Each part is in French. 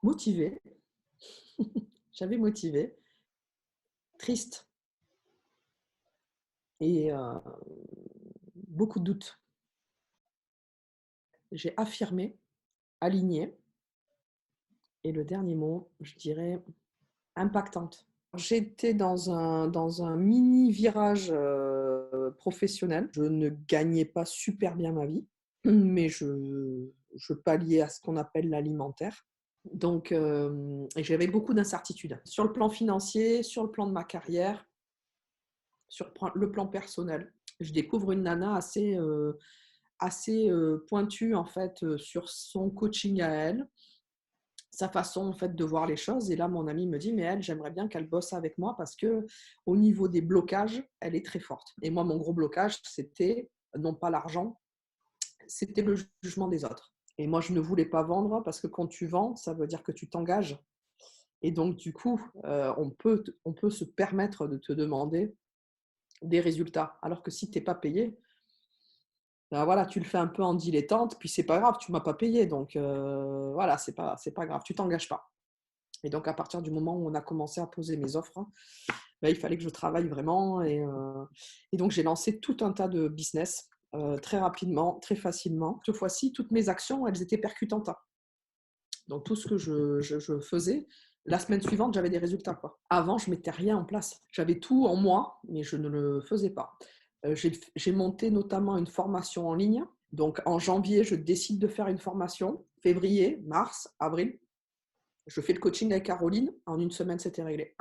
motivée, j'avais motivé, triste et beaucoup de doutes. J'ai affirmé, aligné et le dernier mot, je dirais impactante. J'étais dans un mini virage, professionnel. Je ne gagnais pas super bien ma vie, mais je palliais à ce qu'on appelle l'alimentaire. Donc et j'avais beaucoup d'incertitudes sur le plan financier, sur le plan de ma carrière, sur le plan personnel. Je découvre une nana assez pointue en fait, sur son coaching à elle, sa façon en fait de voir les choses. Et là, mon ami me dit, mais elle, j'aimerais bien qu'elle bosse avec moi parce que au niveau des blocages, elle est très forte. Et moi, mon gros blocage, c'était non pas l'argent, c'était le jugement des autres. Et moi, je ne voulais pas vendre parce que quand tu vends, ça veut dire que tu t'engages. Et donc, du coup, on peut se permettre de te demander des résultats. Alors que si tu n'es pas payé, ben voilà, tu le fais un peu en dilettante, puis c'est pas grave, tu m'as pas payé. Donc, voilà, c'est pas grave, tu t'engages pas. Et donc, à partir du moment où on a commencé à poser mes offres, ben, il fallait que je travaille vraiment. Et donc, j'ai lancé tout un tas de business très rapidement, très facilement. Cette fois-ci, toutes mes actions, elles étaient percutantes. Donc, tout ce que je faisais, la semaine suivante, j'avais des résultats, quoi. Avant, je mettais rien en place. J'avais tout en moi, mais je ne le faisais pas. J'ai monté notamment une formation en ligne. Donc, en janvier, je décide de faire une formation. Février, mars, avril, je fais le coaching avec Caroline. En une semaine, c'était réglé.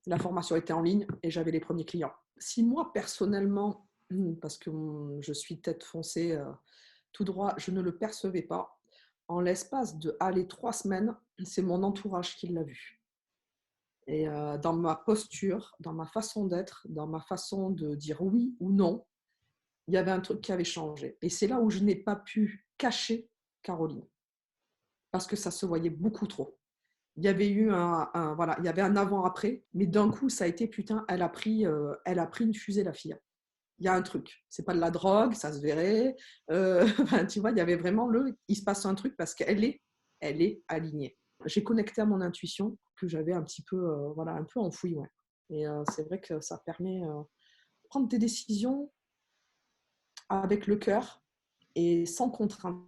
La formation était en ligne et j'avais les premiers clients. Si moi, personnellement, parce que je suis tête foncée tout droit, je ne le percevais pas, en l'espace de 3 semaines, c'est mon entourage qui l'a vu. Et dans ma posture, dans ma façon d'être, dans ma façon de dire oui ou non, il y avait un truc qui avait changé. Et c'est là où je n'ai pas pu cacher Caroline, parce que ça se voyait beaucoup trop. Il y avait eu voilà, il y avait un avant-après, mais d'un coup, ça a été putain, elle a pris une fusée, la fille. Il y a un truc. C'est pas de la drogue, ça se verrait. Enfin, tu vois, il y avait vraiment il se passe un truc parce qu'elle est alignée. J'ai connecté à mon intuition que j'avais un petit peu, voilà, un peu enfouie, ouais. Et c'est vrai que ça permet de prendre des décisions avec le cœur et sans contrainte.